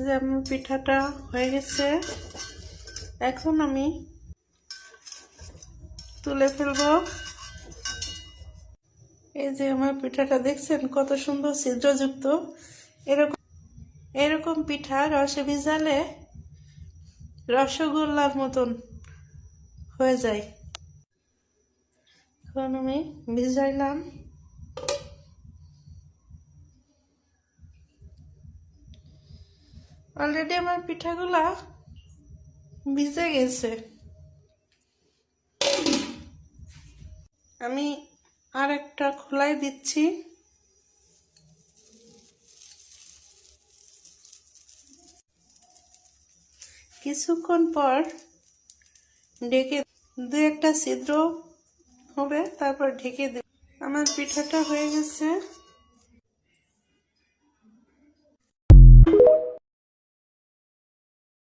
যে আমার পিঠাটা হয়ে গেছে, এখন আমি তুলে ফেলবো। এই যে আমার পিঠাটা দেখছেন কত সুন্দর ছিদ্রযুক্ত। এরকম এরকম পিঠা রসে ভিজালে রসগোল্লার মতন হয়ে যায়। এখন আমি ভিজাইলাম। অলরেডি আমার পিঠাগুলা ভিজে গেছে। আমি আর একটা খোলাই দিচ্ছি। কিছুক্ষণ পর ঢেকে দু একটা ছিদ্র হবে, তারপর ঢেকে দেব। আমার পিঠাটা হয়ে গেছে।